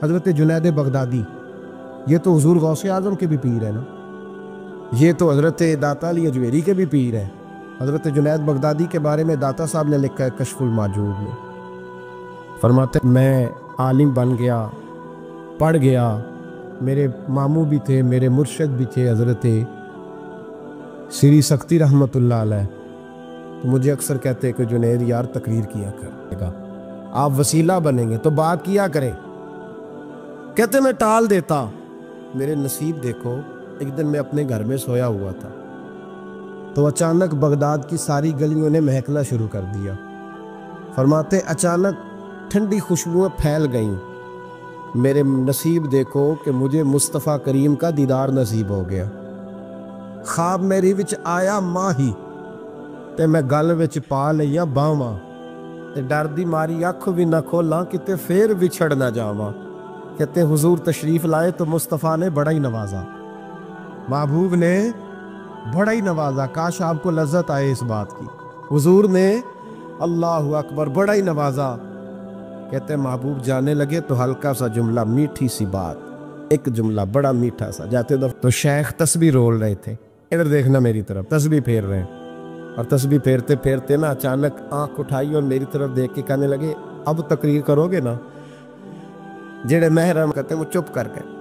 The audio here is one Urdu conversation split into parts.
حضرت جنید بغدادی، یہ تو حضور غوث اعظم کے بھی پیر ہیں نا، یہ تو حضرت داتا علی اجمیری کے بھی پیر ہیں۔ حضرت جنید بغدادی کے بارے میں داتا صاحب نے لکھا ہے کشف المعجوب میں، فرماتے میں عالم بن گیا، پڑھ گیا، میرے ماموں بھی تھے، میرے مرشد بھی تھے حضرت سری سکتی رحمۃ اللہ علیہ، تو مجھے اکثر کہتے کہ جنید یار تقریر کیا کرے گا، آپ وسیلہ بنیں گے تو بات کیا کریں، کہتے میں ٹال دیتا۔ میرے نصیب دیکھو، ایک دن میں اپنے گھر میں سویا ہوا تھا تو اچانک بغداد کی ساری گلیوں نے مہکنا شروع کر دیا۔ فرماتے اچانک ٹھنڈی خوشبوئیں پھیل گئیں، میرے نصیب دیکھو کہ مجھے مصطفیٰ کریم کا دیدار نصیب ہو گیا۔ خواب میری وچ آیا ماہی تے میں گل وچ پا لیا باواں، تے ڈر دی ماری اکھ بھی نہ کھولاں کتے پھر بچھڑ نہ جاواں۔ کہتے حضور تشریف لائے تو مصطفیٰ نے بڑا ہی نوازا، محبوب نے بڑا ہی نوازا، کاش آپ کو لذت آئے اس بات کی۔ حضور نے اللہ اکبر بڑا ہی نوازا۔ کہتے محبوب جانے لگے تو ہلکا سا جملہ، میٹھی سی بات، ایک جملہ بڑا میٹھا سا، جاتے تو شیخ تسبیح رول رہے تھے، ادھر دیکھنا میری طرف، تسبیح پھیر رہے ہیں، اور تسبیح پھیرتے پھیرتے نا اچانک آنکھ اٹھائی اور میری طرف دیکھ کے کہنے لگے اب تقریر کرو گے نا؟ جڑے محرم کہتے ہیں وہ چپ کر گئے۔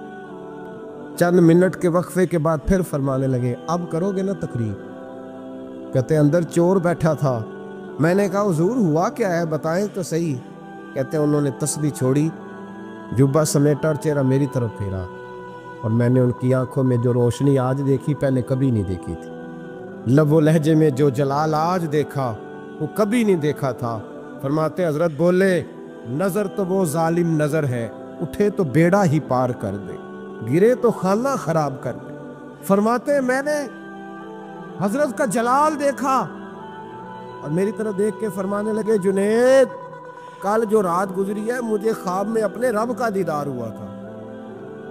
چند منٹ کے وقفے کے بعد پھر فرمانے لگے اب کرو گے نا تقریر؟ کہتے اندر چور بیٹھا تھا، میں نے کہا حضور ہوا کیا ہے بتائیں تو صحیح۔ کہتے ہیں انہوں نے تسبیح چھوڑی، جبہ سمیٹا اور چہرہ میری طرف پھیرا، اور میں نے ان کی آنکھوں میں جو روشنی آج دیکھی پہلے کبھی نہیں دیکھی تھی، لب و لہجے میں جو جلال آج دیکھا وہ کبھی نہیں دیکھا تھا۔ فرماتے حضرت بولے نظر تو وہ ظالم نظر ہے، اٹھے تو بیڑا ہی پار کر دے، گرے تو خانہ خراب کر دے۔ فرماتے میں نے حضرت کا جلال دیکھا اور میری طرف دیکھ کے فرمانے لگے جنید کل جو رات گزری ہے مجھے خواب میں اپنے رب کا دیدار ہوا تھا،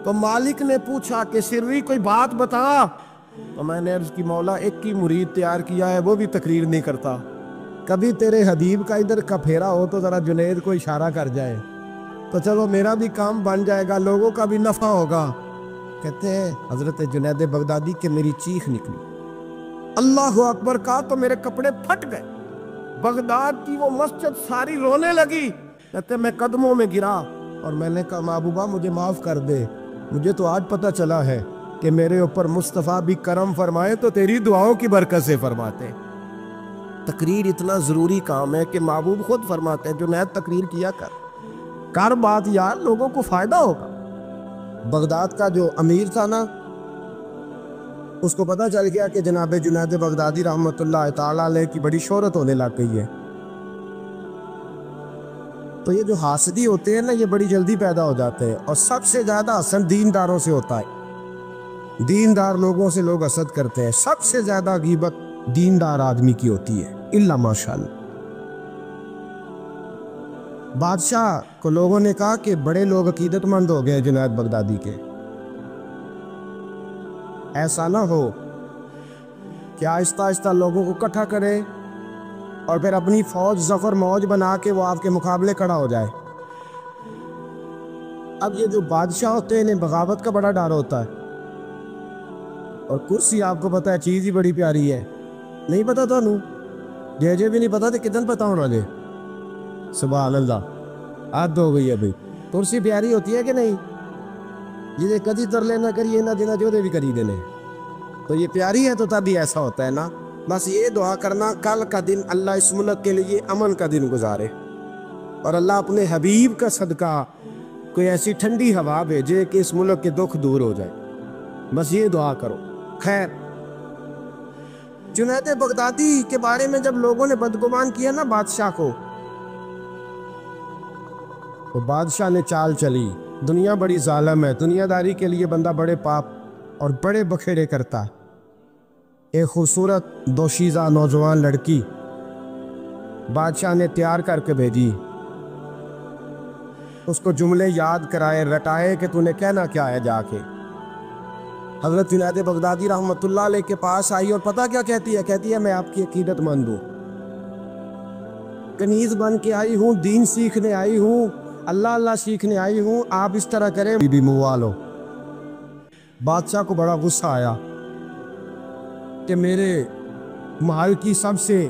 تو مالک نے پوچھا کہ سری کوئی بات بتا، تو میں نے عرض کی مولا ایک کی مرید تیار کیا ہے وہ بھی تقریر نہیں کرتا، کبھی تیرے حبیب کا ادھر کا پھیرا ہو تو ذرا جنید کو اشارہ کر جائے تو چلو میرا بھی کام بن جائے گا، لوگوں کا بھی نفع ہوگا۔ کہتے ہیں حضرت جنید بغدادی کہ میری چیخ نکلی، اللہ اکبر کہا تو میرے کپڑے پھٹ گئے، بغداد کی وہ مسجد ساری رونے لگی۔ کہتے میں قدموں میں گرا اور میں نے کہا محبوبہ مجھے معاف کر دے، مجھے تو آج پتہ چلا ہے کہ میرے اوپر مصطفیٰ بھی کرم فرمائے تو تیری دعاؤں کی برکت سے فرماتے۔ تقریر اتنا ضروری کام ہے کہ محبوب خود فرماتے ہیں جنید تقریر کیا کر بات یار، لوگوں کو فائدہ ہوگا۔ بغداد کا جو امیر تھا نا اس کو پتہ چل گیا کہ جناب جنید بغدادی رحمۃ اللہ تعالیٰ علیہ کی بڑی شہرت ہونے لگ گئی ہے، تو یہ جو حاسدی ہوتے ہیں نا یہ بڑی جلدی پیدا ہو جاتے ہیں، اور سب سے زیادہ حسد دینداروں سے ہوتا ہے، دیندار لوگوں سے لوگ حسد کرتے ہیں، سب سے زیادہ غیبت دیندار آدمی کی ہوتی ہے الا ماشاءاللہ۔ بادشاہ کو لوگوں نے کہا کہ بڑے لوگ عقیدت مند ہو گئے جنید بغدادی کے، ایسا نہ ہو کہ آہستہ آہستہ لوگوں کو اکٹھا کرے اور پھر اپنی فوج ظفر موج بنا کے وہ آپ کے مقابلے کھڑا ہو جائے۔ اب یہ جو بادشاہ ہوتے ہیں انہیں بغاوت کا بڑا ڈر ہوتا ہے، اور کرسی آپ کو پتہ ہے چیز ہی بڑی پیاری ہے، نہیں پتا تھانوں جے بھی نہیں پتا تو کتن پتا ہونا جے، سبحان اللہ حد ہو گئی ہے بھائی، کرسی پیاری ہوتی ہے کہ نہیں، جسے کدی ترلے نہ کریے نہ دینا جو دے بھی کری دینے، تو یہ پیاری ہے تو تب ہی ایسا ہوتا ہے نا۔ بس یہ دعا کرنا کل کا دن اللہ اس ملک کے لیے امن کا دن گزارے، اور اللہ اپنے حبیب کا صدقہ کوئی ایسی ٹھنڈی ہوا بھیجے کہ اس ملک کے دکھ دور ہو جائے، بس یہ دعا کرو۔ خیر جنید بغدادی کے بارے میں جب لوگوں نے بدگمان کیا نا بادشاہ کو، تو بادشاہ نے چال چلی، دنیا بڑی ظالم ہے، دنیا داری کے لیے بندہ بڑے پاپ اور بڑے بکھیڑے کرتا ہے۔ ایک خوبصورت دوشیزہ نوجوان لڑکی بادشاہ نے تیار کر کے بھیجی، اس کو جملے یاد کرائے رٹائے کہ تو نے کہنا کیا ہے جا کے۔ حضرت جنید بغدادی رحمۃ اللہ علیہ کے پاس آئی اور پتہ کیا کہتی ہے؟ کہتی ہے میں آپ کی عقیدت مند ہوں، کنیز بن کے آئی ہوں، دین سیکھنے آئی ہوں، اللہ اللہ سیکھنے آئی ہوں، آپ اس طرح کریں بی بی منوا لو۔ بادشاہ کو بڑا غصہ آیا کہ میرے محل کی سب سے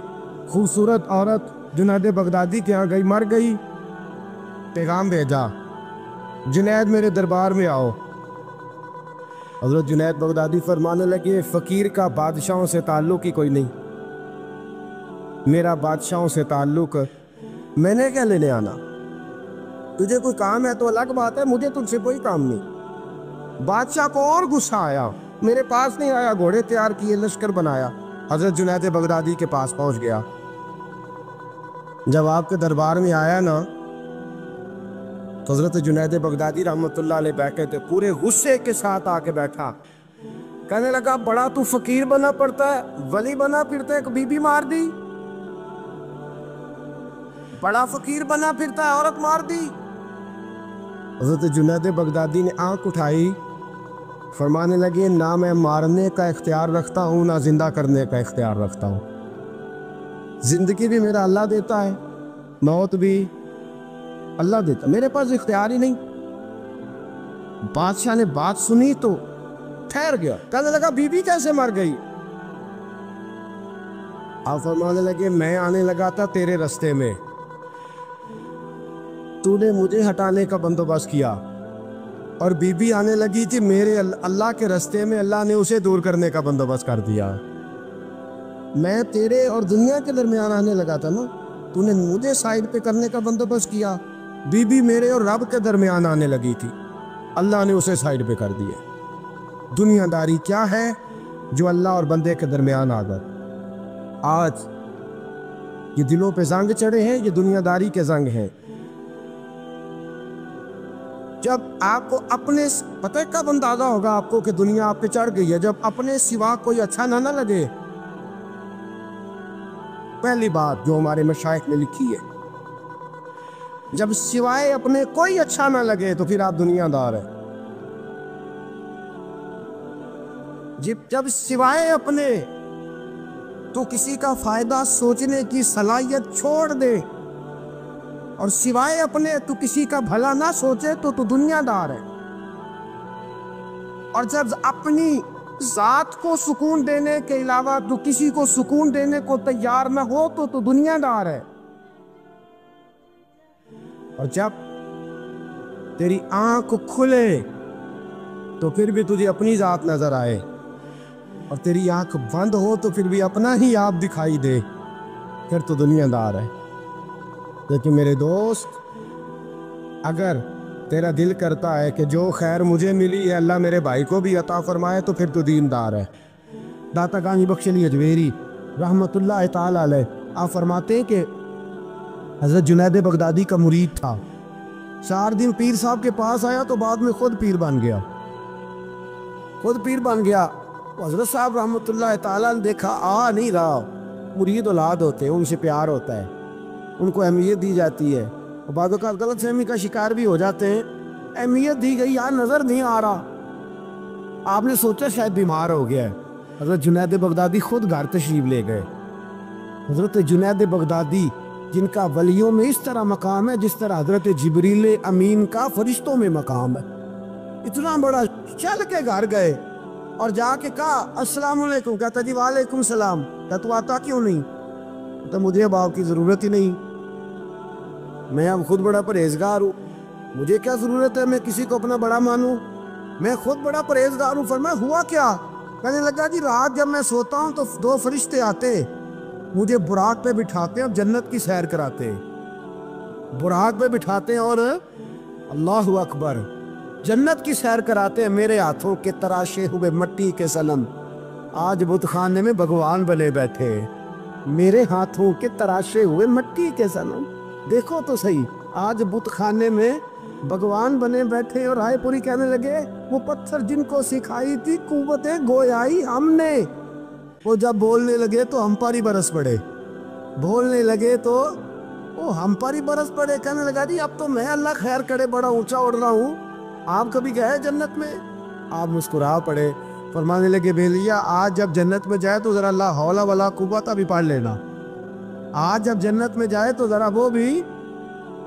خوبصورت عورت جنید بغدادی کے یہاں گئی، مر گئی۔ پیغام بھیجا، جنید میرے دربار میں آؤ۔ حضرت جنید بغدادی فرمانے لگے، فقیر کا بادشاہوں سے تعلق ہی کوئی نہیں، میرا بادشاہوں سے تعلق، میں نے کیا لینے آنا؟ تجھے کوئی کام ہے تو الگ بات ہے، مجھے تجھ سے کوئی کام نہیں۔ بادشاہ کو اور غصہ آیا، میرے پاس نہیں آیا، گھوڑے تیار کیے، لشکر بنایا، حضرت جنید بغدادی کے پاس پہنچ گیا۔ جب آپ کے دربار میں آیا نا تو حضرت جنید بغدادی رحمۃ اللہ علیہ بیٹھے تھے، پورے غصے کے ساتھ آ کے بیٹھا، کہنے لگا بڑا تو فقیر بنا پڑتا ہے، ولی بنا پھرتا ہے، بی بی مار دی، بڑا فقیر بنا پھرتا ہے، عورت مار دی۔ حضرت جنید بغدادی نے آنکھ اٹھائی، فرمانے لگے نہ میں مارنے کا اختیار رکھتا ہوں نہ زندہ کرنے کا اختیار رکھتا ہوں، زندگی بھی میرا اللہ دیتا ہے، موت بھی اللہ دیتا، میرے پاس اختیار ہی نہیں۔ بادشاہ نے بات سنی تو ٹھہر گیا، کہنے لگا بی بی کیسے مر گئی؟ آپ فرمانے لگے میں آنے لگا تھا تیرے رستے میں، تو نے مجھے ہٹانے کا بندوبست کیا، اور بی بی آنے لگی تھی میرے اللہ کے رستے میں، اللہ نے اسے دور کرنے کا بندوبست کر دیا۔ میں تیرے اور دنیا کے درمیان آنے لگا تھا نا، تو نے مجھے سائیڈ پہ کرنے کا بندوبست کیا، بی بی میرے اور رب کے درمیان آنے لگی تھی، اللہ نے اسے سائیڈ پہ کر دیا۔ دنیا داری کیا ہے جو اللہ اور بندے کے درمیان آ گئی؟ آج یہ دلوں پہ زنگ چڑھے ہیں، یہ دنیا داری کے زنگ ہیں۔ جب آپ کو اپنے پتہ کب اندازہ ہوگا آپ کو کہ دنیا آپ پہ چڑھ گئی ہے؟ جب اپنے سوا کوئی اچھا نہ لگے۔ پہلی بات جو ہمارے مشائخ نے لکھی ہے، جب سوائے اپنے کوئی اچھا نہ لگے تو پھر آپ دنیا دار ہیں۔ جب سوائے اپنے تو کسی کا فائدہ سوچنے کی صلاحیت چھوڑ دے، اور سوائے اپنے تو کسی کا بھلا نہ سوچے تو دنیا دار ہے۔ اور جب اپنی ذات کو سکون دینے کے علاوہ تو کسی کو سکون دینے کو تیار نہ ہو تو دنیا دار ہے۔ اور جب تیری آنکھ کھلے تو پھر بھی تجھے اپنی ذات نظر آئے، اور تیری آنکھ بند ہو تو پھر بھی اپنا ہی آپ دکھائی دے، پھر تو دنیا دار ہے۔ لیکن میرے دوست، اگر تیرا دل کرتا ہے کہ جو خیر مجھے ملی ہے اللہ میرے بھائی کو بھی عطا فرمائے تو پھر تو دیندار ہے۔ داتا گانی بخش علی اجمیری رحمۃ اللہ تعالی علیہ آپ فرماتے ہیں کہ حضرت جنید بغدادی کا مرید تھا، 4 دن پیر صاحب کے پاس آیا تو بعد میں خود پیر بن گیا، خود پیر بن گیا۔ حضرت صاحب رحمۃ اللہ تعالیٰ نے دیکھا آ نہیں رہا، مرید اولاد ہوتے ہیں، ان سے پیار ہوتا ہے، ان کو اہمیت دی جاتی ہے، اور بعض اوقات غلط فہمی کا شکار بھی ہو جاتے ہیں، اہمیت دی گئی، یار نظر نہیں آ رہا، آپ نے سوچا شاید بیمار ہو گیا ہے۔ حضرت جنید بغدادی خود گھر تشریف لے گئے۔ حضرت جنید بغدادی جن کا ولیوں میں اس طرح مقام ہے جس طرح حضرت جبریل امین کا فرشتوں میں مقام ہے، اتنا بڑا، چل کے گھر گئے اور جا کے کہا السلام علیکم، کہتا جی وعلیکم السلام، کہتا تو آتا کیوں نہیں؟ کہتا مجھے اب آپ کی ضرورت ہی نہیں، میں اب خود بڑا پرہیزگار ہوں، مجھے کیا ضرورت ہے میں کسی کو اپنا بڑا مانوں، میں خود بڑا پرہیزگار ہوں۔ فرمایا ہوا کیا؟ کہنے لگا جی رات جب میں سوتا ہوں تو 2 فرشتے آتے مجھے براق پہ بٹھاتے ہیں اور جنت کی سیر کراتے ہیں، براق پہ بٹھاتے ہیں اور اللہ اکبر جنت کی سیر کراتے ہیں، میرے ہاتھوں کے تراشے ہوئے مٹی کے صنم آج بت خانے میں بھگوان بنے بیٹھے، میرے ہاتھوں کے تراشے ہوئے مٹی کے صنم، دیکھو تو صحیح، آج بت خانے میں بھگوان بنے بیٹھے۔ اور رائے پوری کہنے لگے وہ پتھر جن کو سکھائی تھی قوت گویائی ہم نے، وہ جب بولنے لگے تو ہم پر ہی برس پڑے، بولنے لگے تو وہ ہم پر ہی برس پڑے۔ کہنے لگا جی اب تو میں اللہ خیر کرے بڑا اونچا اڑ رہا ہوں، آپ کبھی گئے جنت میں؟ آپ مسکرا پڑے، فرمانے لگے بھیلیا آج جب جنت میں جائے تو ذرا لا حول ولا قوت بھی پڑھ لینا، آج جب جنت میں جائے تو ذرا وہ بھی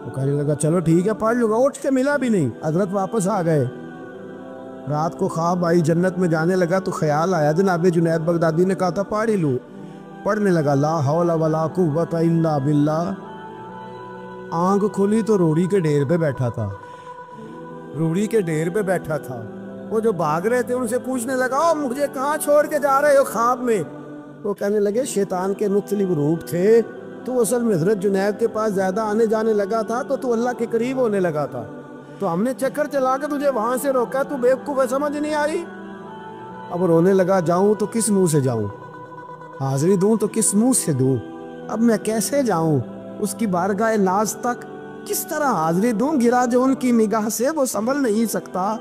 وہ کہنے لگا چلو ٹھیک ہے پڑھ لوں گا، اٹھ کے ملا بھی نہیں، حضرت واپس آ گئے۔ رات کو خواب آئی، جنت میں جانے لگا تو خیال آیا، جناب جنید بغدادی نے کہا تھا پڑھ ہی لوں، پڑھنے لگا لا حول ولا قوت الا باللہ۔ آنکھ کھلی تو روڑی کے ڈھیر پہ بیٹھا تھا، روڑی کے ڈھیر پہ بیٹھا تھا۔ وہ جو بھاگ رہے تھے ان سے پوچھنے لگا او مجھے کہاں چھوڑ کے جا رہے ہو خواب میں؟ وہ کہنے لگے شیطان کے مختلف روپ تھے، تو اصل میں حضرت جنید کے پاس زیادہ آنے جانے لگا تھا تو اللہ کے قریب ہونے لگا تھا، تو ہم نے چکر چلا کے تجھے وہاں سے روکا، تو بیوقوف ہے، سمجھ نہیں آئی۔ اب رونے لگا جاؤں تو کس منہ سے جاؤں، حاضری دوں تو کس منہ سے دوں، اب میں کیسے جاؤں اس کی بارگاہ ناز تک، کس طرح حاضری دوں، گرا جو ان کی نگاہ سے وہ سنبھل نہیں سکتا۔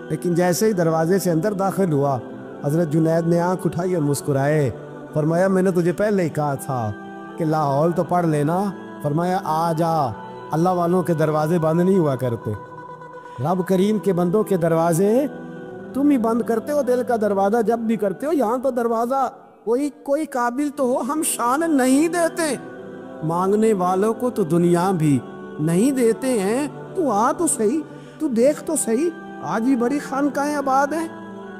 لیکن جیسے ہی دروازے سے اندر داخل ہوا، حضرت جنید نے آنکھ اٹھائی اور مسکرائے، فرمایا میں نے تجھے پہلے ہی کہا تھا کہ لاہور تو پڑھ لینا، فرمایا آ جا، اللہ والوں کے دروازے بند نہیں ہوا کرتے، رب کریم کے بندوں کے دروازے تم ہی بند کرتے ہو، دل کا دروازہ جب بھی کرتے ہو، یہاں تو دروازہ کوئی قابل تو ہو، ہم شان نہیں دیتے، مانگنے والوں کو تو دنیا بھی نہیں دیتے ہیں، تو آ تو صحیح، تو دیکھ تو صحیح، آج ہی بڑی خانقاہیں آباد ہیں،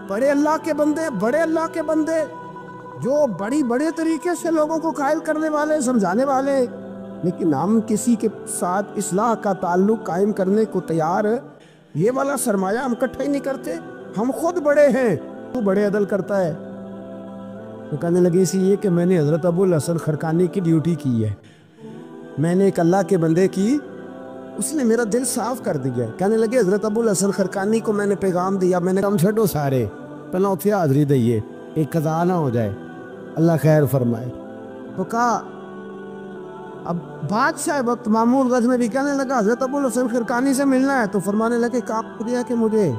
بڑے اللہ کے بندے جو بڑے طریقے سے لوگوں کو قائل کرنے والے، سمجھانے والے، لیکن ہم کسی کے ساتھ اصلاح کا تعلق قائم کرنے کو تیار، یہ والا سرمایہ ہم اکٹھا ہی نہیں کرتے، ہم خود بڑے ہیں، تو بڑے عدل کرتا ہے۔ تو کہنے لگے اسی لیے کہ میں نے حضرت ابو الحسن خرقانی کی ڈیوٹی کی ہے، میں نے ایک اللہ کے بندے کی، اس نے میرا دل صاف کر دیا ہے۔ کہنے لگے حضرت ابو الحسن خرقانی کو میں نے پیغام دیا، میں نے کہا چھڈو سارے، پہلے اتھے حاضری دئیے، ایک قضا نہ ہو جائے، اللہ خیر فرمائے۔ تو کہا اب بادشاہ وقت مامور غزنوی کہنے لگا حضرت ابو الحسن خرقانی سے ملنا ہے، تو فرمانے لگے کہا دیا کہ مجھے،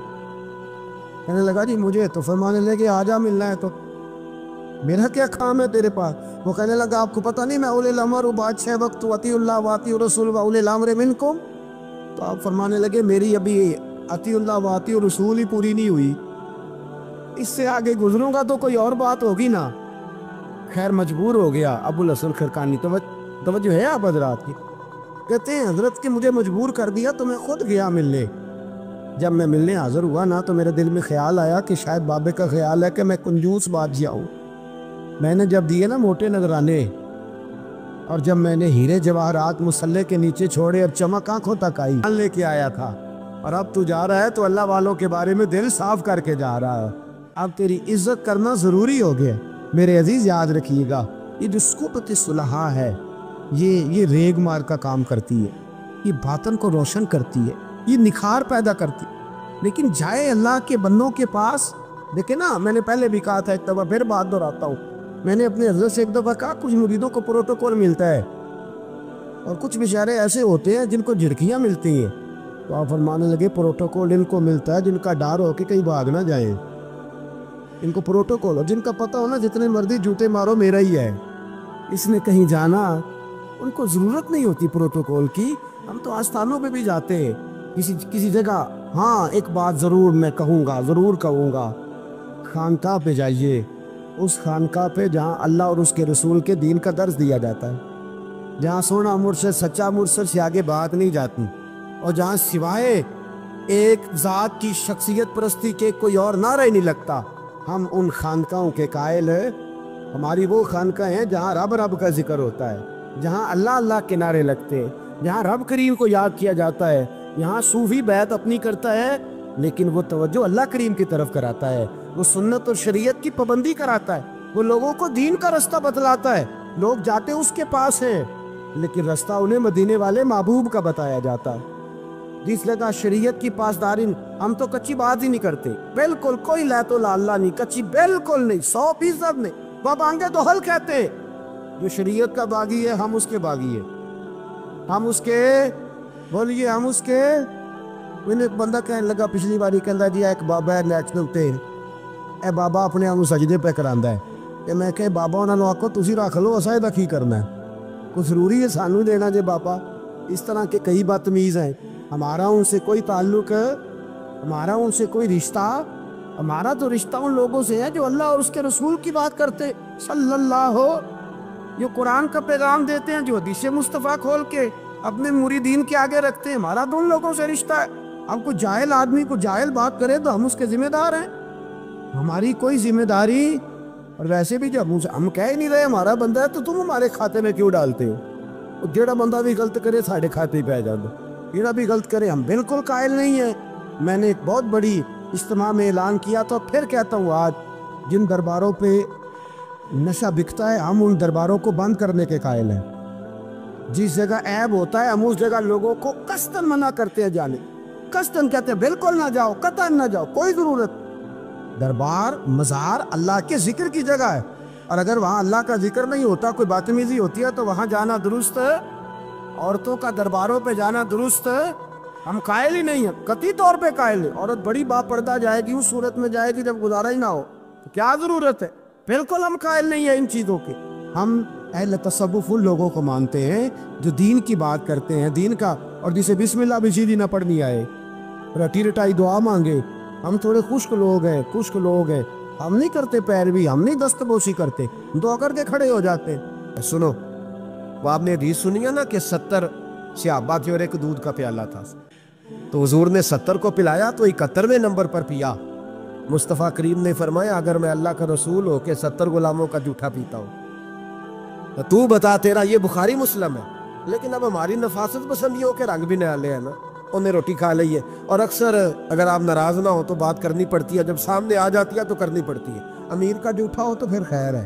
کہنے لگا جی مجھے، تو فرمانے لگے آجا ملنا ہے تو میرا کیا کام ہے تیرے پاس؟ وہ کہنے لگا آپ کو پتہ نہیں میں اولی الامر ہوں، بادشاہ وقت اطیعوا اللہ واطیعوا الرسول واولی الامر منکم، تو آپ فرمانے لگے میری ابھی اطیعوا اللہ واطیعوا الرسول ہی پوری نہیں ہوئی، اس سے آگے گزروں گا تو کوئی اور بات ہوگی نا۔ خیر مجبور ہو گیا ابو الحسن خرقانی، توجہ ہے آپ حضرات کی، کہتے ہیں حضرت کے مجھے مجبور کر دیا تو میں خود گیا ملنے، جب میں ملنے حاضر ہوا نا تو میرے دل میں خیال آیا کہ شاید بابے کا خیال ہے کہ میں کنجوس بادشاہ ہوں، میں نے جب دیے نا موٹے نذرانے، اور جب میں نے ہیرے جواہرات مسلح کے نیچے چھوڑے اور چمک آنکھوں تک آئی لے کے آیا تھا، اور اب تو جا رہا ہے تو اللہ والوں کے بارے میں دل صاف کر کے جا رہا ہے، اب تیری عزت کرنا ضروری ہو گیا۔ میرے عزیز یاد رکھیے گا، یہ جو صحبت صلحاء ہے یہ ریگ مار کا کام کرتی ہے، یہ باطن کو روشن کرتی ہے، یہ نکھار پیدا کرتی ہے، لیکن جائے اللہ کے بندوں کے پاس، دیکھیں نا میں نے پہلے بھی کہا تھا، ایک دفعہ پھر بات دہراتا ہوں، میں نے اپنے حضرت سے ایک دفعہ کہا کچھ مریدوں کو پروٹوکول ملتا ہے اور کچھ بیچارے ایسے ہوتے ہیں جن کو جھڑکیاں ملتی ہیں، تو آپ فرمانے لگے پروٹوکول ان کو ملتا ہے جن کا ڈر ہو کہ کہیں بھاگ نہ جائیں، ان کو پروٹوکول، اور جن کا پتہ ہو نا جتنے مرضی جوتے مارو میرا ہی ہے، اس نے کہیں جانا، ان کو ضرورت نہیں ہوتی پروٹوکول کی۔ ہم تو آستانوں پہ بھی جاتے ہیں کسی جگہ، ہاں ایک بات ضرور میں ضرور کہوں گا، خانقاہ پہ جائیے، اس خانقاہ پہ جہاں اللہ اور اس کے رسول کے دین کا درس دیا جاتا ہے، جہاں سونا مرشد سچا مرشد سے آگے بات نہیں جاتی، اور جہاں سوائے ایک ذات کی شخصیت پرستی کے کوئی اور نعرہ ہی نہیں لگتا، ہم ان خانقاہوں کے قائل ہیں۔ ہماری وہ خانقاہ ہیں جہاں رب کا ذکر ہوتا ہے، جہاں اللہ کے نعرے لگتے ہیں، جہاں رب کریم کو یاد کیا جاتا ہے، یہاں صوفی بیعت اپنی کرتا ہے لیکن وہ توجہ اللہ کریم کی طرف کراتا ہے، وہ سنت اور شریعت کی پابندی کراتا ہے، وہ لوگوں کو دین کا رستہ بتلاتا ہے، لوگ جاتے اس کے پاس ہیں لیکن رستہ انہیں مدینے والے محبوب کا بتایا جاتا ہے۔ جس لگا شریعت کی پاسداری، ہم تو کچی بات ہی نہیں کرتے، بالکل کوئی لیت و لالا نہیں، کچی بالکل نہیں، 100% نہیں، وہ بانگے تو حل کہتے ہیں، جو شریعت کا باغی ہے ہم اس کے باغی ہیں، ہم اس کے بولیے، ہم اس کے۔ انہیں ایک بندہ کہنے لگا پچھلی باری، کہندہ جی ایک بابا ہے نیشنل تے، اے بابا اپنے ہم سجدے پہ کراندہ ہے، کہ میں کہ بابا انہوں نے آکو تُسی رکھ لو، اسا ایدہ کی کرنا ہے، کچھ ضروری ہے سانو دینا جے بابا۔ اس طرح کے کئی بدتمیز ہیں، ہمارا ان سے کوئی تعلق، ہمارا ان سے کوئی رشتہ، ہمارا تو رشتہ ان لوگوں سے ہے جو اللہ اور اس کے رسول کی بات کرتے صلی اللہ ہو، جو قرآن کا پیغام دیتے ہیں، جو حدیث مصطفیٰ کھول کے اپنے مریدین کے آگے رکھتے ہیں، ہمارا تو ان لوگوں سے رشتہ ہے۔ ہم کو جاہل آدمی کو جاہل بات کرے تو ہم اس کے ذمہ دار ہیں، ہماری کوئی ذمہ داری۔ اور ویسے بھی جب ہم کہہ ہی نہیں رہے ہمارا بندہ ہے تو تم ہمارے کھاتے میں کیوں ڈالتے ہو؟ جیڑا بندہ بھی غلط کرے ساڑھے کھاتے پہ آ جاندو، جیڑا بھی غلط کرے، ہم بالکل قائل نہیں ہیں۔ میں نے ایک بہت بڑی اجتماع میں اعلان کیا تو پھر کہتا ہوں، آج جن درباروں پہ نشہ بکتا ہے ہم ان درباروں کو بند کرنے کے قائل ہیں۔ جس جگہ عیب ہوتا ہے ہم اس جگہ لوگوں کو قصداً منع کرتے ہیں جانے، قصداً کہتے ہیں بالکل نہ جاؤ، قطعاً نہ جاؤ، کوئی ضرورت۔ دربار مزار اللہ کے ذکر کی جگہ ہے، اور اگر وہاں اللہ کا ذکر نہیں ہوتا، کوئی بدتمیزی ہوتی ہے تو وہاں جانا درست ہے؟ عورتوں کا درباروں پہ جانا درست ہے؟ ہم قائل ہی نہیں ہیں، قطعی طور پہ قائل ہیں۔ عورت بڑی با پردہ جائے گی، اس صورت میں جائے گی جب گزارا ہی نہ ہو، تو کیا ضرورت ہے؟ بالکل ہم قائل نہیں ہیں ان چیزوں کے۔ ہم اہل تصوف ان لوگوں کو مانتے ہیں جو دین کی بات کرتے ہیں، دین کا، اور جسے بسم اللہ بھی سیدھی نہ پڑھنی آئے، رٹی رٹائی دعا مانگے۔ ہم تھوڑے خشک لوگ ہیں، ہم نہیں کرتے پیروی، ہم نہیں دست بوسی کرتے، دعا کر کے کھڑے ہو جاتے ہیں۔ سنو، وہ آپ نے حدیث سنی ہے نا کہ 70 صحابہ تھے اور ایک دودھ کا پیالہ تھا، تو حضور نے 70 کو پلایا تو 71ویں نمبر پر پیا۔ مصطفیٰ کریم نے فرمایا اگر میں اللہ کا رسول ہو کہ 70 غلاموں کا جھوٹا پیتا ہوں تو بتا تیرا، یہ بخاری مسلم ہے۔ لیکن اب ہماری نفاست پسندیوں کے رنگ بھی نالے ہیں نا، انہیں روٹی کھا لی ہے، اور اکثر اگر آپ ناراض نہ ہو تو بات کرنی پڑتی ہے، جب سامنے آ جاتی ہے تو کرنی پڑتی ہے۔ امیر کا جھوٹا ہو تو پھر خیر ہے،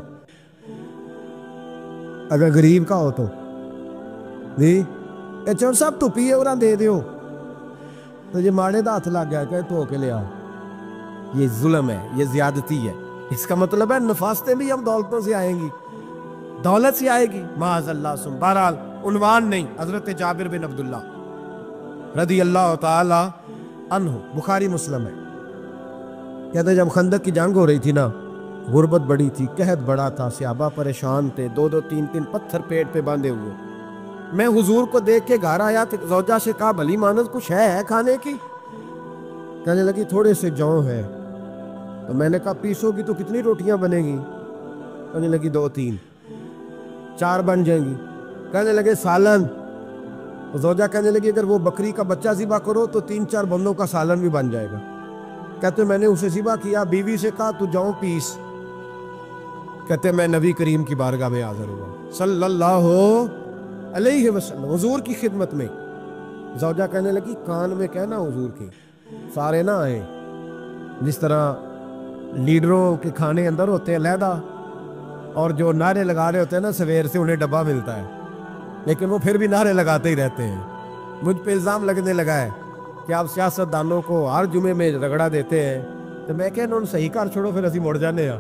اگر غریب کا ہو تو جی چور صاحب تو پیے اور دے دیو، تو یہ ماڑے دا ہاتھ لگ گیا کہ تو کے لے آؤ، یہ ظلم ہے، یہ زیادتی ہے۔ اس کا مطلب ہے نفاستیں بھی ہم دولتوں سے آئیں گی، دولت سے آئے گی، معاذ اللہ سن۔ بہرحال عنوان نہیں، حضرت جابر بن عبداللہ رضی اللہ تعالی عنہ، بخاری مسلم ہے، کہتے ہیں جب خندق کی جنگ ہو رہی تھی نا، غربت بڑی تھی، قحط بڑا تھا، صحابہ پریشان تھے، 2-2 3-3 پتھر پیٹ پہ باندھے ہوئے۔ میں حضور کو دیکھ کے گھر آیا تو زوجہ سے کہا بھلی مانت کچھ ہے کھانے کی؟ کہنے لگی تھوڑے سے جوں ہے۔ تو میں نے کہا پیسو گی تو کتنی روٹیاں بنے گی؟ کہنے لگی 2-3، 4 بن جائیں گی۔ کہنے لگے سالن؟ زوجہ کہنے لگی اگر وہ بکری کا بچہ ذبح کرو تو 3-4 بندوں کا سالن بھی بن جائے گا۔ کہتے میں نے اسے ذبح کیا، بیوی سے کہا تو جاؤ پیس۔ کہتے میں نبی کریم کی بارگاہ میں حاضر ہوا صلی اللہ علیہ وسلم، حضور کی خدمت میں۔ زوجہ کہنے لگی کان میں کہنا حضور کے سارے نہ آئیں، جس طرح لیڈروں کے کھانے اندر ہوتے ہیں علیحدہ، اور جو نعرے لگا رہے ہوتے ہیں نا سویر سے انہیں ڈبہ ملتا ہے، لیکن وہ پھر بھی نعرے لگاتے ہی رہتے ہیں۔ مجھ پہ الزام لگنے لگا ہے کہ آپ سیاست دانوں کو ہر جمعے میں رگڑا دیتے ہیں، تو میں کہ انہوں نے صحیح کار چھوڑو پھر اسی مڑ جانے ہیں،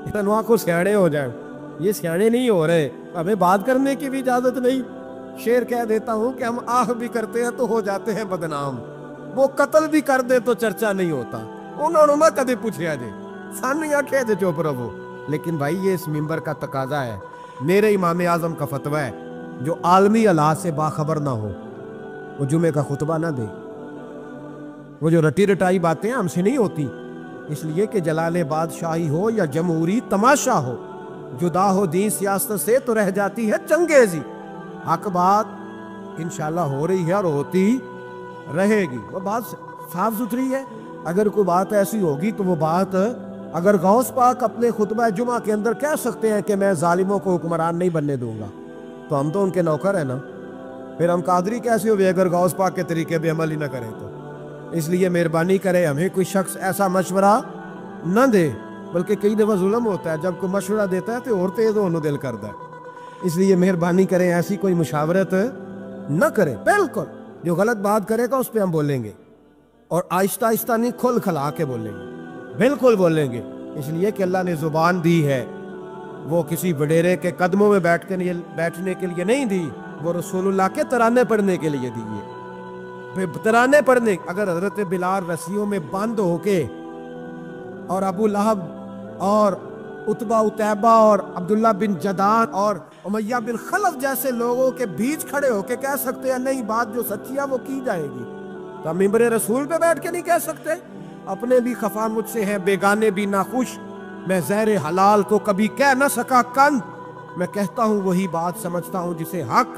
اتنا کو سیاڑے ہو جائیں۔ یہ سیاڑے نہیں ہو رہے، ہمیں بات کرنے کی بھی اجازت نہیں۔ شعر کہہ دیتا ہوں کہ ہم آہ بھی کرتے ہیں تو ہو جاتے ہیں بدنام، وہ قتل بھی کر دے تو چرچا نہیں ہوتا، انہوں نے کدے پوچھا جے سانی آنکھیں دے چوپ رہو۔ لیکن بھائی یہ اس منبر کا تقاضا ہے، میرے امام اعظم کا فتویٰ ہے، جو عالمی حالات سے باخبر نہ ہو وہ جمعے کا خطبہ نہ دے۔ وہ جو رٹی رٹائی باتیں ہم سے نہیں ہوتی، اس لیے کہ جلال بادشاہی ہو یا جمہوری تماشا ہو، جدا ہو دین سیاست سے تو رہ جاتی ہے چنگیزی۔ حق بات انشاءاللہ ہو رہی ہے اور ہوتی رہے گی، وہ بات صاف ستھری ہے۔ اگر کوئی بات ایسی ہوگی تو وہ بات اگر غوث پاک اپنے خطبہ جمعہ کے اندر کہہ سکتے ہیں کہ میں ظالموں کو حکمران نہیں بننے دوں گا، تو ہم تو ان کے نوکر ہیں نا، پھر ہم قادری کیسے ہوئے اگر غوث پاک کے طریقے پہ عمل ہی نہ کریں تو۔ اس لیے مہربانی کرے ہمیں کوئی شخص ایسا مشورہ نہ دے، بلکہ کئی دفعہ ظلم ہوتا ہے، جب کوئی مشورہ دیتا ہے تو اور تیز ہونے دل کرتا ہے۔ اس لیے مہربانی کریں ایسی کوئی مشاورت نہ کریں، بالکل جو غلط بات کرے گا اس پہ ہم بولیں گے، اور آہستہ آہستہ نہیں، کھل کھلا کے بولیں گے، بالکل بولیں گے، اس لیے کہ اللہ نے زبان دی ہے، وہ کسی وڈیرے کے قدموں میں بیٹھنے کے لیے نہیں دی، وہ رسول اللہ کے ترانے پڑھنے کے لیے دی ہے۔ ترانے پڑھنے، اگر حضرت بلال رسیوں میں بند ہو کے اور ابو لہب اور عتبہ اتیبہ اور عبداللہ بن جدان اور امیہ بن خلف جیسے لوگوں کے بیچ کھڑے ہو کے کہہ سکتے ہیں نہیں بات جو سچی ہے وہ کی جائے گی، تو ہم ممبر رسول پہ بیٹھ کے نہیں کہہ سکتے؟ اپنے بھی خفا مجھ سے ہے، بیگانے بھی ناخوش، میں زہر حلال کو کبھی کہہ نہ سکا کن، میں کہتا ہوں وہی بات سمجھتا ہوں جسے حق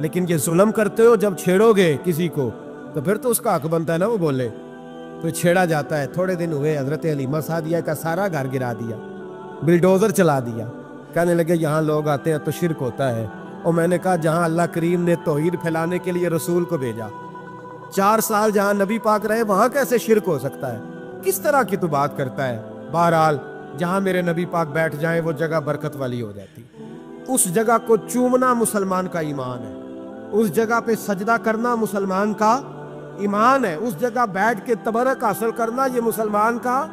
لیکن یہ ظلم کرتے ہو جب چھیڑو گے کسی کو تو پھر تو اس کا حق بنتا ہے نا وہ بولے. تو چھیڑا جاتا ہے. تھوڑے دن ہوئے حضرت حلیمہ سعدیہ کا سارا گھر گرا دیا, بلڈوزر چلا دیا. کہنے لگے یہاں لوگ آتے ہیں تو شرک ہوتا ہے. اور میں نے کہا جہاں اللہ کریم نے توحید پھیلانے کے لیے رسول کو بھیجا, 4 سال جہاں نبی پاک رہے وہاں کیسے شرک ہو سکتا ہے؟ کس طرح کی تو بات کرتا ہے. بہرحال جہاں میرے نبی پاک بیٹھ جائیں وہ جگہ برکت والی ہو جاتی. اس جگہ کو چومنا مسلمان کا ایمان ہے, اس جگہ پہ سجدہ کرنا مسلمان کا ایمان ہے, اس جگہ بیٹھ کے تبرک حاصل کرنا یہ مسلمان کا.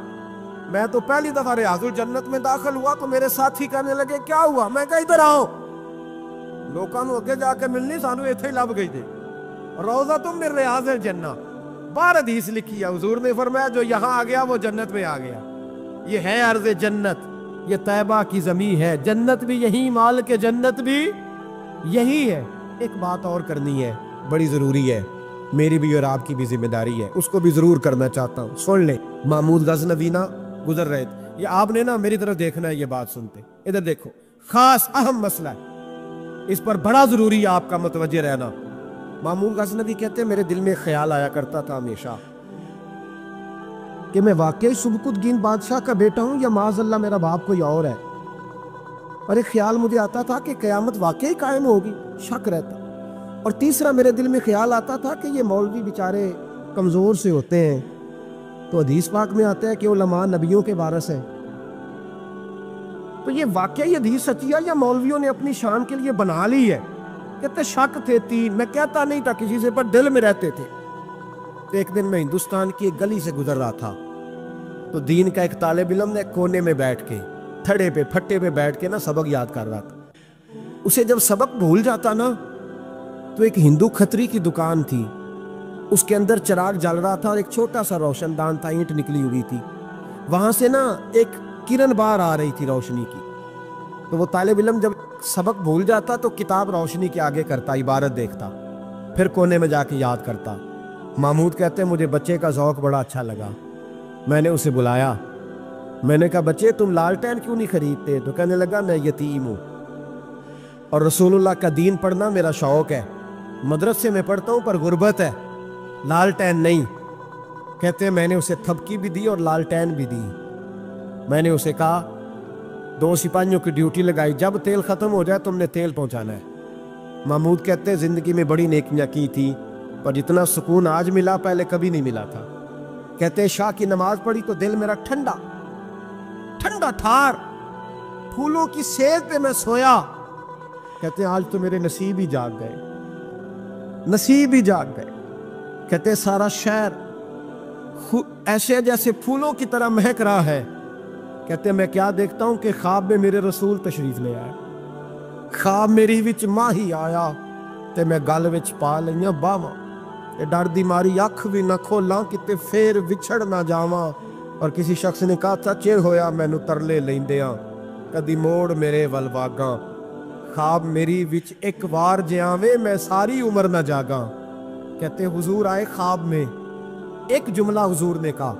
میں تو پہلی دفعہ ریاض الجنت میں داخل ہوا تو میرے ساتھی کہنے لگے کیا ہوا؟ میں کہا ادھر آؤ. لوکاں نو اگے جا کے ملنی, سانو ایتھے ہی لب گئی تھے. روضہ تم من ریاض الجنہ, بار حدیث لکھی ہے. حضور نے فرمایا جو یہاں آ گیا وہ جنت میں آ گیا. یہ ہے ارض جنت, یہ طیبہ کی زمین ہے. جنت بھی یہی, مال کے جنت بھی یہی ہے. ایک بات اور کرنی ہے, بڑی ضروری ہے, میری بھی اور آپ کی بھی ذمہ داری ہے, اس کو بھی ضرور کرنا چاہتا ہوں. سن لیں, محمود غزنوی نا گزر رہے تھے. یہ آپ نے نا میری طرف دیکھنا ہے, یہ بات سنتے ادھر دیکھو, خاص اہم مسئلہ ہے, اس پر بڑا ضروری ہے آپ کا متوجہ رہنا. محمود غزنوی کہتے ہیں میرے دل میں خیال آیا کرتا تھا ہمیشہ کہ میں واقعی سبکتگین بادشاہ کا بیٹا ہوں یا معاذ اللہ میرا باپ کوئی اور ہے. اور ایک خیال مجھے آتا تھا کہ قیامت واقعی قائم ہوگی, شک رہتا. اور تیسرا میرے دل میں خیال آتا تھا کہ یہ مولوی بیچارے کمزور سے ہوتے ہیں, تو حدیث پاک میں آتا ہے کہ علماء نبیوں کے وارث ہیں. تو یہ واقعی حدیث سچی ہے یا مولویوں نے اپنی شان کے لیے بنا لی ہے؟ کہتے شک تھے 3. میں کہتا نہیں تھا کسی سے, پر دل میں رہتے تھے. ایک دن میں ہندوستان کی ایک گلی سے گزر رہا تھا, تو دین کا ایک طالب علم نے کونے میں بیٹھ کے تھڑے پہ پھٹے پہ بیٹھ کے نا سبق یاد کر رہا تھا. اسے جب سبق بھول جاتا نا تو ایک ہندو کھتری کی دکان تھی, اس کے اندر چراغ جل رہا تھا اور ایک چھوٹا سا روشن دان تھا, اینٹ نکلی ہوئی تھی, وہاں سے نا ایک کرن بار آ رہی تھی روشنی کی. تو وہ طالب علم جب سبق بھول جاتا تو کتاب روشنی کے آگے کرتا, عبارت دیکھتا, پھر کونے میں جا کے یاد کرتا. محمود کہتے ہیں مجھے بچے کا ذوق بڑا اچھا لگا. میں نے اسے بلایا, میں نے کہا بچے تم لالٹین کیوں نہیں خریدتے؟ تو کہنے لگا میں یتیم ہوں اور رسول اللہ کا دین پڑھنا میرا شوق ہے, مدرسے میں پڑھتا ہوں پر غربت ہے, لالٹین نہیں. کہتے ہیں میں نے اسے تھپکی بھی دی اور لالٹین بھی دی. میں نے اسے کہا 2 سپاہیوں کی ڈیوٹی لگائی, جب تیل ختم ہو جائے تم نے تیل پہنچانا ہے. محمود کہتے ہیں زندگی میں بڑی نیکیاں کی تھی پر جتنا سکون آج ملا پہلے کبھی نہیں ملا تھا. کہتے ہیں شاہ کی نماز پڑھی تو دل میرا ٹھنڈا ٹھنڈا ٹھار, پھولوں کی سیج پہ میں سویا. کہتے ہیں آج تو میرے نصیب ہی جاگ گئے, نصیب ہی جاگ گئے. کہتے ہیں سارا شہر ایسے جیسے پھولوں کی طرح مہک رہا ہے. کہتے ہیں میں کیا دیکھتا ہوں کہ خواب میں میرے رسول تشریف لے آئے. خواب میری وچ ماہی آیا تے میں گل وچ پا لئیاں باواں, تے ڈر دی ماری اکھ بھی نہ کھولاں کتے پھر وچھڑ نہ جاواں. اور کسی شخص نے کہا تھا چیر ہویا مینوں ترلے لیندیاں, کدی موڑ میرے ول واگاں. خواب میری وچ ایک وار جے آویں میں ساری عمر نہ جاگاں. کہتے حضور آئے خواب میں, ایک جملہ حضور نے کہا,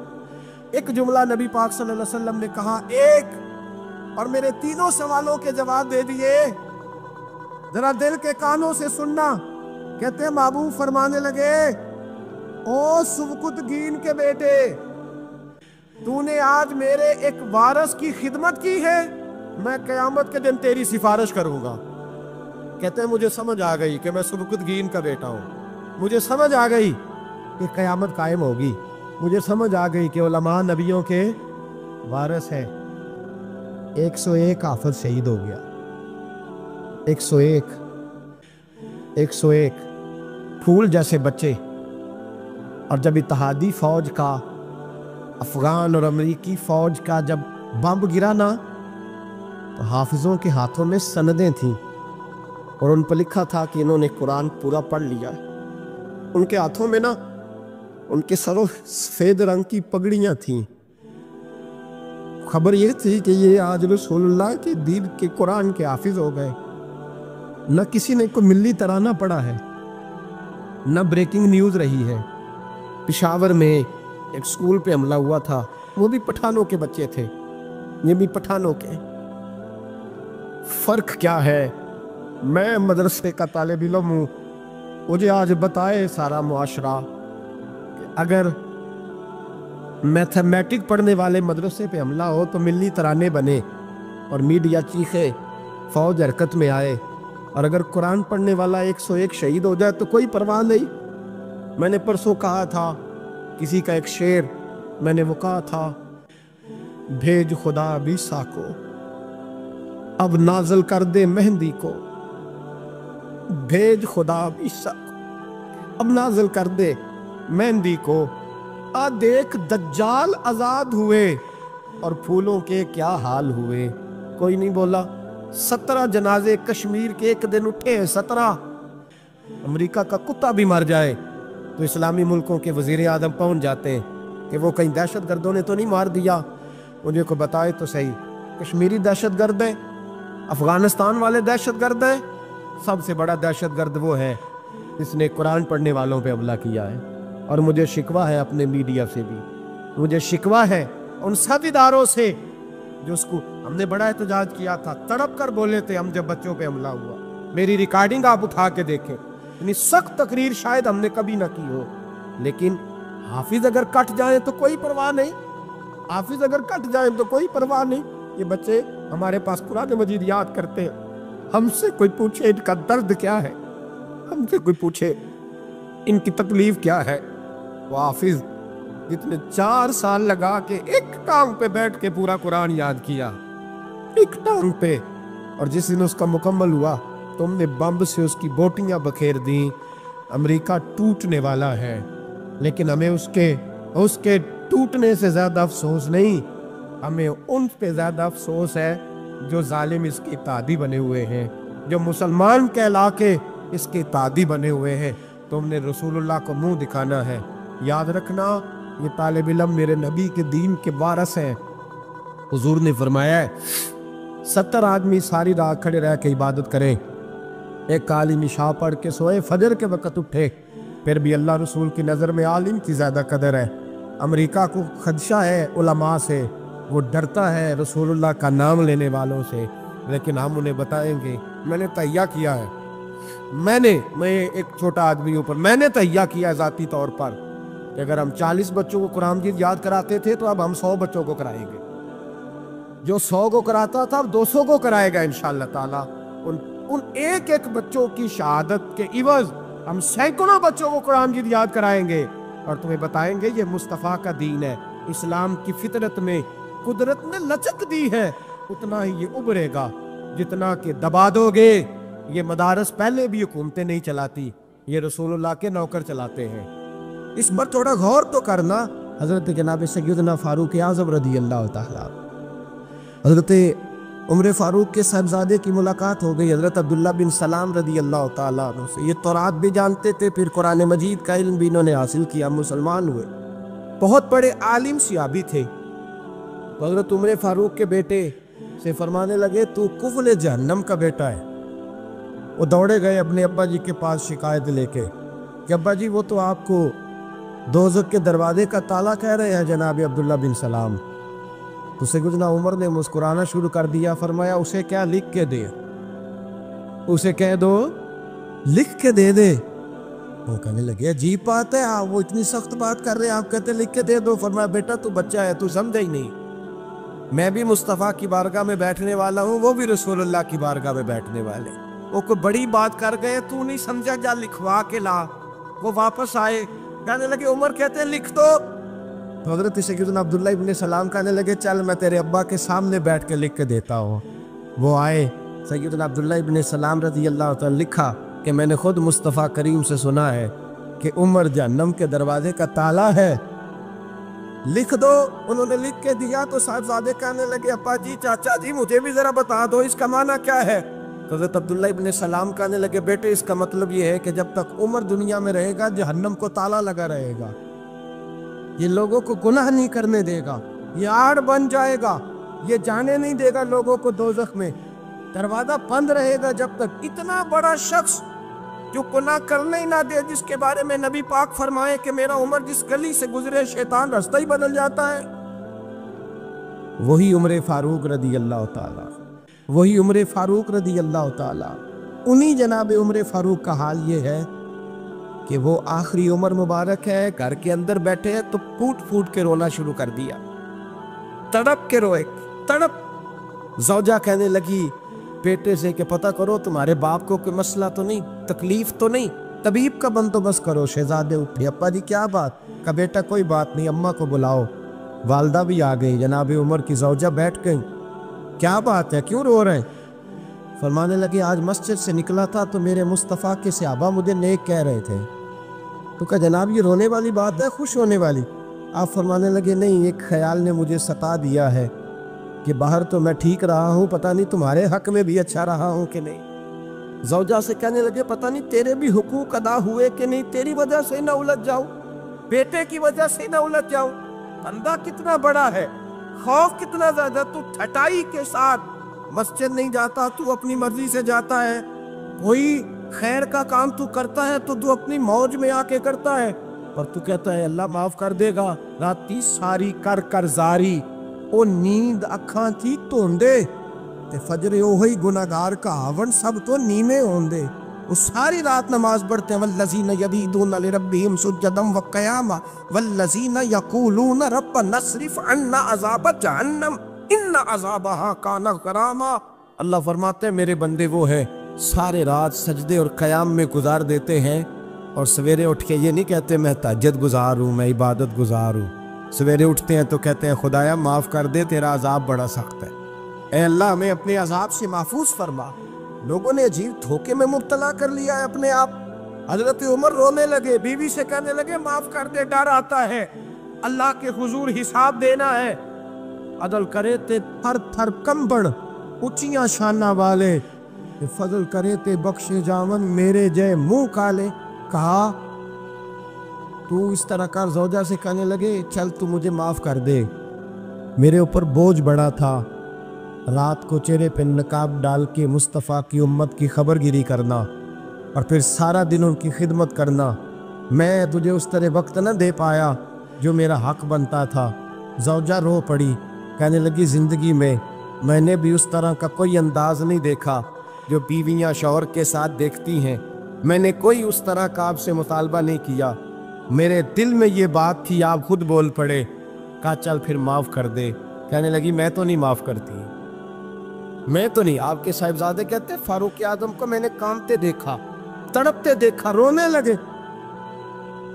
ایک جملہ نبی پاک صلی اللہ علیہ وسلم نے کہا, ایک, اور میرے 3 سوالوں کے جواب دے دیے. ذرا دل کے کانوں سے سننا. کہتے ہیں محبوب فرمانے لگے او سبکتگین کے بیٹے, تو نے آج میرے ایک وارث کی خدمت کی ہے, میں قیامت کے دن تیری سفارش کروں گا. کہتے ہیں مجھے سمجھ آ گئی کہ میں سبکتگین کا بیٹا ہوں, مجھے سمجھ آ گئی کہ قیامت قائم ہوگی, مجھے سمجھ آ گئی کہ علماء نبیوں کے وارث ہیں. 101 حافظ شہید ہو گیا, 101 101 پھول جیسے بچے. اور جب اتحادی فوج کا, افغان اور امریکی فوج کا جب بم گرا نا تو حافظوں کے ہاتھوں میں سندیں تھیں اور ان پر لکھا تھا کہ انہوں نے قرآن پورا پڑھ لیا. ان کے ہاتھوں میں نا ان کے سروں سفید رنگ کی پگڑیاں تھیں. خبر یہ تھی کہ یہ آج رسول اللہ کے دین کے قرآن کے حافظ ہو گئے. نہ کسی نے کوئی ملی ترانہ پڑھا ہے, نہ بریکنگ نیوز رہی ہے. پشاور میں ایک سکول پہ حملہ ہوا تھا, وہ بھی پٹھانوں کے بچے تھے, یہ بھی پٹھانوں کے. فرق کیا ہے میں مدرسے کا طالب علم ہوں، مجھے آج بتائے سارا معاشرہ کہ اگر میتھمیٹک پڑھنے والے مدرسے پہ حملہ ہو تو ملی ترانے بنے اور میڈیا چیخے، فوج حرکت میں آئے، اور اگر قرآن پڑھنے والا 101 شہید ہو جائے تو کوئی پرواہ نہیں۔ میں نے پرسوں کہا تھا کسی کا ایک شعر، میں نے وہ کہا تھا، بھیج خدا عیسیٰ کو اب نازل کر دے مہندی کو، بھیج خدا عیسیٰ کو اب نازل کر دے مہندی کو، آ دیکھ دجال آزاد ہوئے اور پھولوں کے کیا حال ہوئے۔ کوئی نہیں بولا۔ 17 جنازے کشمیر کے ایک دن اٹھے ہیں، 17۔ امریکہ کا کتا بھی مر جائے تو اسلامی ملکوں کے وزیر اعظم پہنچ جاتے ہیں کہ وہ کہیں دہشت گردوں نے تو نہیں مار دیا۔ مجھے کو بتائے تو صحیح، کشمیری دہشت گرد ہے، افغانستان والے دہشت گرد ہیں، سب سے بڑا دہشت گرد وہ ہے جس نے قرآن پڑھنے والوں پہ حملہ کیا ہے۔ اور مجھے شکوہ ہے اپنے میڈیا سے بھی، مجھے شکوہ ہے ان سب اداروں سے جو اس کو، ہم نے بڑا احتجاج کیا تھا، تڑپ کر بولے تھے ہم جب بچوں پہ حملہ ہوا۔ میری ریکارڈنگ آپ اٹھا کے دیکھیں، اتنی سخت تقریر شاید ہم نے کبھی نہ کی ہو، لیکن حافظ اگر کٹ جائیں تو کوئی پرواہ نہیں، حافظ اگر کٹ جائیں تو کوئی پرواہ نہیں۔ یہ بچے ہمارے پاس قرآن مجید یاد کرتے ہیں، ہم سے کوئی پوچھے ان کا درد کیا ہے، ہم سے کوئی پوچھے ان کی تکلیف کیا ہے۔ وہ حافظ جتنے 4 سال لگا کے ایک ٹانگ پہ بیٹھ کے پورا قرآن یاد کیا، ایک ٹانگ پہ، اور جس دن اس کا مکمل ہوا تم نے بمب سے اس کی بوٹیاں بکھیر دیں۔ امریکہ ٹوٹنے والا ہے، لیکن ہمیں اس کے ٹوٹنے سے زیادہ افسوس نہیں، ہمیں ان پہ زیادہ افسوس ہے جو ظالم اس کے اتحادی بنے ہوئے ہیں، جو مسلمان کہلا کے اس کے اتحادی بنے ہوئے ہیں۔ تم نے رسول اللہ کو منہ دکھانا ہے۔ یاد رکھنا، یہ طالب علم میرے نبی کے دین کے وارث ہیں۔ حضور نے فرمایا ہے 70 آدمی ساری رات کھڑے رہ کے عبادت کریں، ایک عالم عشاء پڑھ کے سوئے، فجر کے وقت اٹھے، پھر بھی اللہ رسول کی نظر میں عالم کی زیادہ قدر ہے۔ امریکہ کو خدشہ ہے علماء سے، وہ ڈرتا ہے رسول اللہ کا نام لینے والوں سے، لیکن ہم انہیں بتائیں گے، میں نے تہیہ کیا ہے، میں ایک چھوٹا آدمی ہوں، پر میں نے تہیہ کیا ہے ذاتی طور پر کہ اگر ہم 40 بچوں کو قرآن مجید یاد کراتے تھے تو اب ہم 100 بچوں کو کرائیں گے۔ جو 100 کو کراتا تھا اب 200 کو کرائے گا انشاءاللہ تعالی۔ ان ایک ایک بچوں کی شہادت کے عوض ہم سینکڑوں بچوں کو قرآن مجید یاد کرائیں گے، اور تمہیں بتائیں گے یہ مصطفیٰ کا دین ہے، اسلام کی فطرت میں قدرت نے لچک دی ہے، اتنا ہی یہ ابھرے گا جتنا کہ دبا دو گے۔ یہ مدارس پہلے بھی حکومتیں نہیں چلاتی، یہ رسول اللہ کے نوکر چلاتے ہیں۔ اس پر تھوڑا غور تو کرنا۔ حضرت جناب سیدنا فاروق اعظم رضی اللہ تعالیٰ، حضرت عمر فاروق کے صاحبزادے کی ملاقات ہو گئی حضرت عبداللہ بن سلام رضی اللہ تعالیٰ عنہ سے۔ یہ تورات بھی جانتے تھے، پھر قرآن مجید کا علم بھی انہوں نے حاصل کیا، مسلمان ہوئے، بہت بڑے عالم صحابی تھے۔ تو حضرت عمر فاروق کے بیٹے سے فرمانے لگے تو کفل جہنم کا بیٹا ہے۔ وہ دوڑے گئے اپنے ابا جی کے پاس شکایت لے کے کہ ابا جی وہ تو آپ کو دوزخ کے دروازے کا تالا کہہ رہے ہیں جناب عبداللہ بن سلام۔ تو سیدنا عمر نے مسکرانا شروع کر دیا، فرمایا اسے کیا لکھ کے دے، اسے کہہ دو لکھ کے دے دے۔ وہ کہنے لگے عجیب بات ہے، وہ اتنی سخت بات کر رہے ہیں، آپ کہتے لکھ کے دے دو۔ فرمایا بیٹا تو بچہ ہے، تو سمجھا ہی نہیں، میں بھی مصطفیٰ کی بارگاہ میں بیٹھنے والا ہوں، وہ بھی رسول اللہ کی بارگاہ میں بیٹھنے والے۔ وہ کوئی بڑی بات کر گئے، تو نہیں سمجھا، جا لکھوا کے لا۔ وہ واپس آئے، کہنے لگے عمر کہتے ہیں لکھ دو۔ تو حضرت سیدنا عبداللہ ابن سلام کہنے لگے چل میں تیرے ابا کے سامنے بیٹھ کے لکھ کے دیتا ہوں۔ وہ آئے، سیدنا عبداللہ ابن سلام رضی اللہ تعالیٰ لکھا کہ میں نے خود مصطفیٰ کریم سے سنا ہے کہ عمر جہنم کے دروازے کا تالا ہے، لکھ دو۔ انہوں نے لکھ کے دیا تو صاحبزادے کہنے لگے ابا جی چاچا جی مجھے بھی ذرا بتا دو اس کا معنی کیا ہے۔ حضرت عبداللہ ابن سلام کہنے لگے بیٹے اس کا مطلب یہ ہے کہ جب تک عمر دنیا میں رہے گا جہنم کو تالا لگا رہے گا، یہ لوگوں کو گناہ نہیں کرنے دے گا، یہ آڑ بن جائے گا، یہ جانے نہیں دے گا لوگوں کو دوزخ میں، دروازہ بند رہے گا جب تک۔ اتنا بڑا شخص جو گناہ کرنے ہی نہ دے، جس کے بارے میں نبی پاک فرمائے کہ میرا عمر جس گلی سے گزرے شیطان راستہ ہی بدل جاتا ہے، وہی عمر فاروق رضی اللہ تعالیٰ، وہی عمر فاروق رضی اللہ تعالیٰ۔ انہی جناب عمر فاروق کا حال یہ ہے کہ وہ آخری عمر مبارک ہے، گھر کے اندر بیٹھے ہیں تو پھوٹ پھوٹ کے رونا شروع کر دیا، تڑپ کے روئے، تڑپ۔ زوجہ کہنے لگی بیٹے سے کہ پتہ کرو تمہارے باپ کو کوئی مسئلہ تو نہیں، تکلیف تو نہیں، طبیب کا بندوبست کرو۔ شہزادے اٹھے، ابا جی کیا بات؟ کہ بیٹا کوئی بات نہیں، اماں کو بلاؤ۔ والدہ بھی آ گئی، جناب عمر کی زوجہ بیٹھ گئی۔ کیا بات ہے، کیوں رو رہے ہیں؟ فرمانے لگے آج مسجد سے نکلا تھا تو میرے مصطفیٰ کے صحابہ مجھے نیک کہہ رہے تھے۔ تو کہا جناب یہ رونے والی بات ہے، خوش ہونے والی؟ آپ فرمانے لگے نہیں، ایک خیال نے مجھے ستا دیا ہے کہ باہر تو میں ٹھیک رہا ہوں، پتہ نہیں تمہارے حق میں بھی اچھا رہا ہوں کہ نہیں۔ زوجہ سے کہنے لگے پتہ نہیں تیرے بھی حقوق ادا ہوئے کہ نہیں، تیری وجہ سے نہ الجھ جاؤں، بیٹے کی وجہ سے نہ الجھ جاؤں۔ بندہ کتنا بڑا ہے، خوف کتنا زیادہ، تو ٹھٹائی کے ساتھ مسجد نہیں جاتا، تو اپنی مرضی سے جاتا ہے، کوئی خیر کا کام تو کرتا ہے تو اپنی موج میں آ کے کرتا ہے، پر تو کہتا ہے اللہ معاف کر دے گا۔ راتی ساری کر کر زاری، او نیند اکھاں تھی توندے تے فجر اوہی گناہگار کا آون سب تو نیمے ہوندے۔ وہ ساری رات نماز پڑھتے ہیں، والذین یبیتون لربہم سجدا وقیاما والذین یقولون ربنا اصرف عنا عذاب جہنم ان عذابہا کان غراما۔ اللہ فرماتے ہیں میرے بندے وہ ہے سارے رات سجدے اور قیام میں گزار دیتے ہیں، اور سویرے اٹھ کے یہ نہیں کہتے میں تہجد گزار ہوں، میں عبادت گزار ہوں۔ سویرے اٹھتے ہیں تو کہتے ہیں خدایا معاف کر دے، تیرا عذاب بڑا سخت ہے، اے اللہ ہمیں اپنے عذاب سے محفوظ فرما۔ لوگوں نے عجیب دھوکے میں مبتلا کر لیا ہے اپنے آپ۔ حضرت عمر رونے لگے، بیوی سے کہنے لگے معاف کر دے، ڈر آتا ہے، اللہ کے حضور حساب دینا ہے۔ عدل کرے تے تھر تھر کمبڑ اونچیاں شانہ والے، فضل کرے تے بخشے جاون میرے جے منہ کالے۔ کہا تو اس طرح کر، زوجہ سے کہنے لگے چل تو مجھے معاف کر دے، میرے اوپر بوجھ بڑا تھا، رات کو چہرے پہ نقاب ڈال کے مصطفیٰ کی امت کی خبر گیری کرنا اور پھر سارا دن ان کی خدمت کرنا، میں تجھے اس طرح وقت نہ دے پایا جو میرا حق بنتا تھا۔ زوجہ رو پڑی، کہنے لگی زندگی میں نے بھی اس طرح کا کوئی انداز نہیں دیکھا جو بیویاں شوہر کے ساتھ دیکھتی ہیں، میں نے کوئی اس طرح کا آپ سے مطالبہ نہیں کیا، میرے دل میں یہ بات تھی، آپ خود بول پڑے۔ کہا چل پھر معاف کر دے۔ کہنے لگی میں تو نہیں معاف کرتی، میں تو نہیں۔ آپ کے صاحبزادے کہتے فاروق اعظم کو میں نے کانپتے دیکھا، تڑپتے دیکھا، رونے لگے،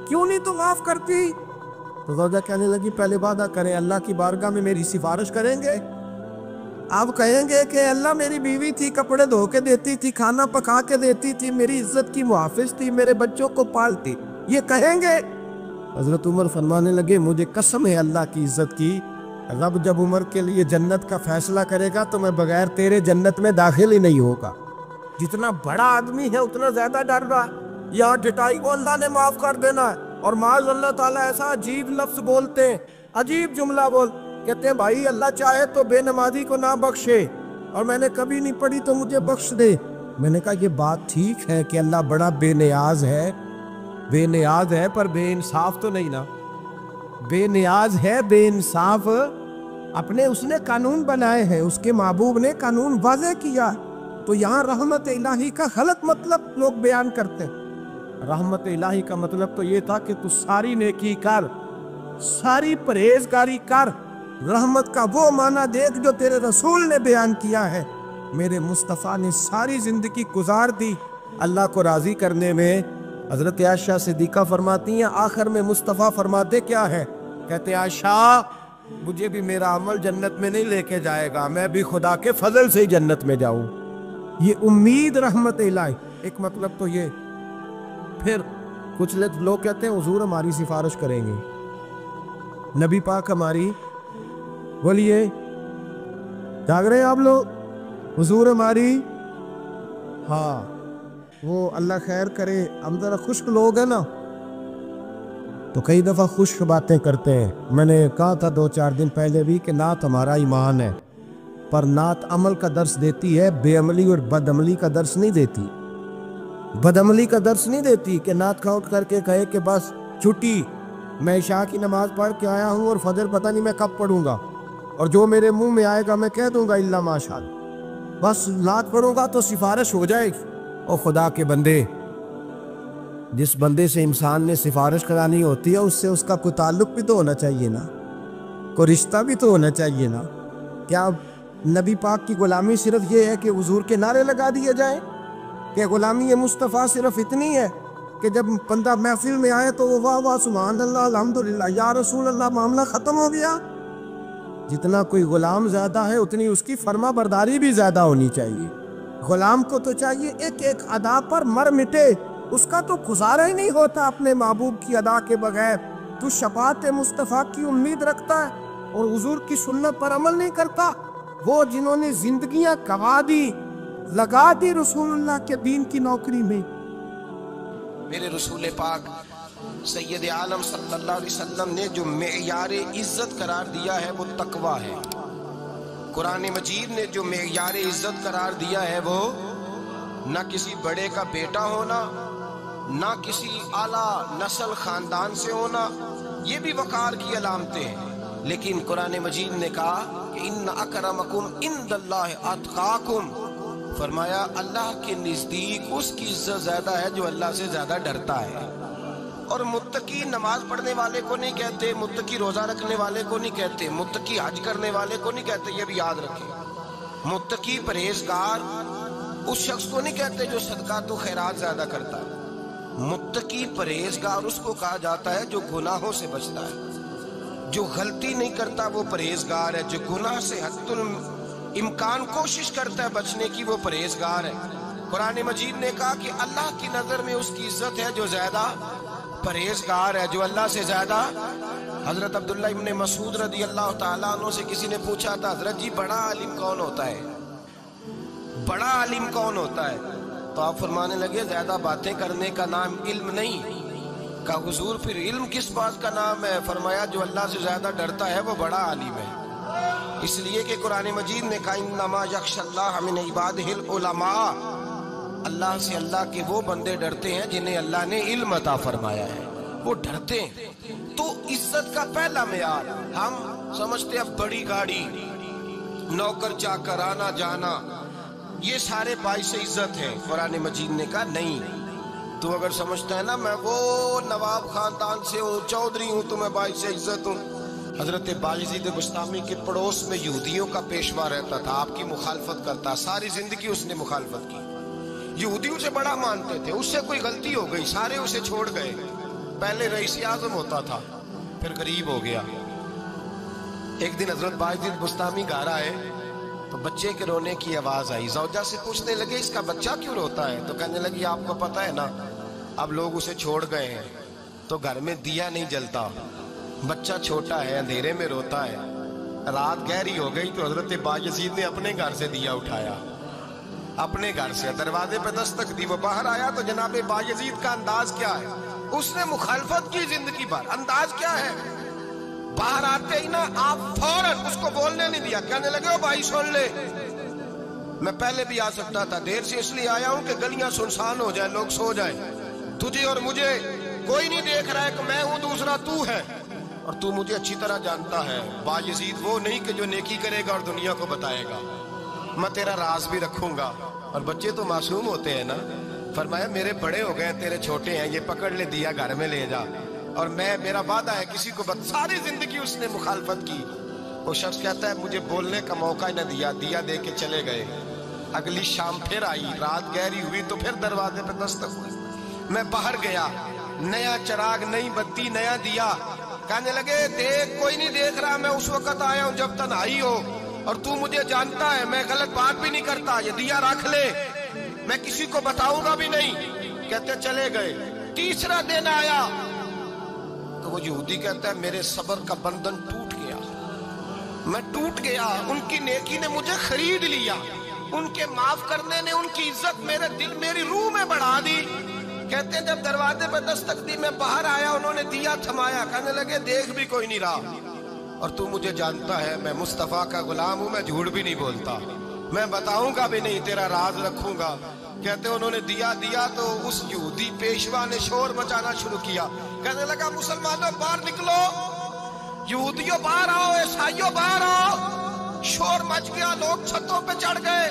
کیوں نہیں تو معاف کرتی؟ تو زوجہ کہنے لگی پہلے وعدہ کریں، اللہ کی بارگاہ میں میری سفارش کریں گے؟ آپ کہیں گے کہ اللہ میری بیوی تھی، کپڑے دھو کے دیتی تھی، کھانا پکا کے دیتی تھی، میری عزت کی محافظ تھی، میرے بچوں کو پالتی، یہ کہیں گے؟ حضرت عمر فرمانے لگے مجھے قسم ہے اللہ کی عزت کی، رب جب عمر کے لیے جنت کا فیصلہ کرے گا تو میں بغیر تیرے جنت میں داخل ہی نہیں ہوگا۔ جتنا بڑا آدمی ہے اتنا زیادہ ڈر رہا ہے، یہاں ڈٹائی کو اللہ نے معاف کر دینا ہے، اور معاذ اللہ تعالیٰ ایسا عجیب لفظ بولتے ہیں، عجیب جملہ کہتے ہیں بھائی اللہ چاہے تو بے نمازی کو نہ بخشے، اور میں نے کبھی نہیں پڑھی تو مجھے بخش دے۔ میں نے کہا یہ بات ٹھیک ہے کہ اللہ بڑا بے نیاز ہے پر بے انصاف تو نہیں نا، بے نیاز ہے، بے انصاف اپنے اس نے قانون بنائے ہیں، اس کے محبوب نے قانون واضح کیا، تو یہاں رحمت الہی کا غلط مطلب لوگ بیان کرتے ہیں۔ رحمت الہی کا مطلب تو یہ تھا کہ تو ساری نیکی کر، ساری پرہیزگاری کر، رحمت کا وہ معنی دیکھ جو تیرے رسول نے بیان کیا ہے۔ میرے مصطفیٰ نے ساری زندگی گزار دی اللہ کو راضی کرنے میں۔ حضرت عائشہ صدیقہ فرماتی ہیں آخر میں مصطفیٰ فرماتے کیا ہے؟ کہتے عائشہ مجھے بھی میرا عمل جنت میں نہیں لے کے جائے گا، میں بھی خدا کے فضل سے ہی جنت میں جاؤں۔ یہ امید رحمت الہی، ایک مطلب تو یہ۔ پھر کچھ لوگ کہتے ہیں حضور ہماری سفارش کریں گے، نبی پاک ہماری، بولیے جاگ رہے ہیں آپ لوگ؟ حضور ہماری، ہاں وہ اللہ خیر کرے، ہم ذرا خشک لوگ ہیں نا تو کئی دفعہ خشک باتیں کرتے ہیں۔ میں نے کہا تھا 2-4 دن پہلے بھی کہ نعت ہمارا ایمان ہے، پر نعت عمل کا درس دیتی ہے، بے عملی اور بد عملی کا درس نہیں دیتی۔ بد عملی کا درس نہیں دیتی کہ نعت کھا اٹھ کر کے کہے کہ بس چھٹی، میں عشاء کی نماز پڑھ کے آیا ہوں اور فجر پتہ نہیں میں کب پڑھوں گا، اور جو میرے منہ میں آئے گا میں کہہ دوں گا الا ماشاءاللہ، بس نعت پڑھوں گا تو سفارش ہو جائے گی۔ او خدا کے بندے، جس بندے سے انسان نے سفارش کرانی ہوتی ہے اس سے اس کا کوئی تعلق بھی تو ہونا چاہیے نا، کوئی رشتہ بھی تو ہونا چاہیے نا۔ کیا نبی پاک کی غلامی صرف یہ ہے کہ حضور کے نعرے لگا دیے جائیں؟ کہ غلامی مصطفیٰ صرف اتنی ہے کہ جب بندہ محفل میں آئے تو وہ واہ واہ سبحان اللہ الحمدللہ یا رسول اللہ معاملہ ختم ہو گیا؟ جتنا کوئی غلام زیادہ ہے اتنی اس کی فرما برداری بھی زیادہ ہونی چاہیے۔ غلام کو تو چاہیے ایک ایک ادا پر مر مٹے، اس کا تو گزارا ہی نہیں ہوتا اپنے محبوب کی ادا کے بغیر۔ تو شفاعت مصطفیٰ کی امید رکھتا ہے اور حضور کی سنت پر عمل نہیں کرتا۔ وہ جنہوں نے زندگیاں گوا دی، لگا دی رسول اللہ کے دین کی نوکری میں۔ میرے رسول پاک سید عالم صلی اللہ علیہ وسلم نے جو معیار عزت قرار دیا ہے وہ تقویٰ ہے۔ قرآن مجید نے جو معیار عزت قرار دیا ہے وہ نہ کسی بڑے کا بیٹا ہونا، نہ کسی اعلیٰ نسل خاندان سے ہونا، یہ بھی وقار کی علامتیں ہیں۔ لیکن قرآن مجید نے کہا کہ ان اکرمکم عند اللہ اتقاکم، فرمایا اللہ کے نزدیک اس کی عزت زیادہ ہے جو اللہ سے زیادہ ڈرتا ہے۔ اور متقی نماز پڑھنے والے کو نہیں کہتے، متقی روزہ رکھنے والے کو نہیں کہتے، متقی حج کرنے والے کو نہیں کہتے، یہ بھی یاد رکھیں۔ متقی پرہیزگار اس شخص کو نہیں کہتے جو صدقات و خیرات زیادہ کرتا ہے۔ متقی پرہیزگار اس کو کہا جاتا ہے جو گناہوں سے بچتا ہے، جو غلطی نہیں کرتا وہ پرہیزگار ہے، جو گناہ سے حد الامکان کوشش کرتا ہے بچنے کی وہ پرہیزگار ہے۔ قرآن مجید نے کہا کہ اللہ کی نظر میں اس کی عزت ہے جو زیادہ پرہیزگار ہے، جو اللہ سے زیادہ۔ حضرت عبداللہ ابن مسعود رضی اللہ تعالیٰ عنہ سے کسی نے پوچھا تھا حضرت جی بڑا عالم کون ہوتا ہے، بڑا عالم کون ہوتا ہے؟ تو آپ فرمانے لگے زیادہ باتیں کرنے کا نام علم نہیں۔ کہا حضور پھر علم کس بات کا نام ہے؟ فرمایا جو اللہ سے زیادہ ڈرتا ہے وہ بڑا عالم ہے۔ اس لیے کہ قرآن مجید نے کہا انما یخشی اللہ من عبادہ العلماء، اللہ سے اللہ کے وہ بندے ڈرتے ہیں جنہیں اللہ نے علم عطا فرمایا ہے، وہ ڈرتے ہیں۔ تو عزت کا پہلا معیار ہم سمجھتے ہیں بڑی گاڑی، نوکر چاکر، آنا جانا، یہ سارے باعث عزت ہیں۔ قرآن مجید نے کہا نہیں، تو اگر سمجھتا ہے نا میں وہ نواب خاندان سے ہوں، چودھری ہوں، تو میں باعث عزت ہوں۔ حضرت بایزید بسطامی کے پڑوس میں یہودیوں کا پیشوا رہتا تھا، آپ کی مخالفت کرتا، ساری زندگی اس نے مخالفت کی، یہودیوں سے بڑا مانتے تھے، اس سے کوئی غلطی ہو گئی سارے اسے چھوڑ گئے۔ پہلے رئیس اعظم ہوتا تھا، پھر غریب ہو گیا۔ ایک دن حضرت بایزید بسطامی گھر آئے تو بچے کے رونے کی آواز آئی، زوجہ سے پوچھنے لگے اس کا بچہ کیوں روتا ہے؟ تو کہنے لگی آپ کو پتہ ہے نا اب لوگ اسے چھوڑ گئے ہیں تو گھر میں دیا نہیں جلتا، بچہ چھوٹا ہے اندھیرے میں روتا ہے۔ رات گہری ہو گئی تو حضرت بایزید نے اپنے گھر سے دیا اٹھایا، اپنے گھر سے دروازے پہ دستک دی، وہ باہر آیا تو جناب بایزید کا انداز کیا ہے؟ اس نے مخالفت کی زندگی بھر، انداز کیا ہے؟ باہر آتے ہی نا آپ فوراً اس کو بولنے نہیں دیا، کہنے لگے او بھائی سن لے، میں پہلے بھی آ سکتا تھا، دیر سے اس لیے آیا ہوں کہ گلیاں سنسان ہو جائیں، لوگ سو جائیں، تجھے اور مجھے کوئی نہیں دیکھ رہا ہے کہ میں ہوں دوسرا تو ہے، اور تو مجھے اچھی طرح جانتا ہے بایزید وہ نہیں کہ جو نیکی کرے گا اور دنیا کو بتائے گا، میں تیرا راز بھی رکھوں گا۔ اور بچے تو معصوم ہوتے ہیں نا، فرمایا میرے بڑے ہو گئے تیرے چھوٹے ہیں، یہ پکڑ لے دیا گھر میں لے جا، اور میں میرا وعدہ ہے کسی کو ساری زندگی اس نے مخالفت کی۔ وہ شخص کہتا ہے مجھے بولنے کا موقع ہی نہ دیا، دیا دے کے چلے گئے۔ اگلی شام پھر آئی، رات گہری ہوئی تو پھر دروازے پہ دستک ہوئی، میں باہر گیا، نیا چراغ، نئی بتی، نیا دیا، کہنے لگے دیکھ کوئی نہیں دیکھ رہا، میں اس وقت آیا ہوں جب تنہائی ہو، اور تو مجھے جانتا ہے میں غلط بات بھی نہیں کرتا، یہ دیا رکھ لے، میں کسی کو بتاؤں گا بھی نہیں۔ کہتے چلے گئے۔ تیسرا دن آیا تو وہ یہودی کہتا ہے میرے صبر کا بندھن ٹوٹ گیا، میں ٹوٹ گیا، ان کی نیکی نے مجھے خرید لیا، ان کے معاف کرنے نے ان کی عزت میرے دل میری روح میں بڑھا دی۔ کہتے ہیں جب دروازے پہ دستک دی میں باہر آیا، انہوں نے دیا تھمایا، کہنے لگے دیکھ بھی کوئی نہیں رہا، اور تو مجھے جانتا ہے میں مصطفیٰ کا غلام ہوں، میں جھوٹ بھی نہیں بولتا، میں بتاؤں گا بھی نہیں، تیرا راز رکھوں گا۔ کہتے انہوں نے دیا تو اس یہودی پیشوا نے شور مچانا شروع کیا، کہنے لگا مسلمانوں باہر نکلو، یہودیوں باہر آؤ، عیسائیوں باہر آؤ۔ شور مچ گیا، لوگ چھتوں پہ چڑھ گئے،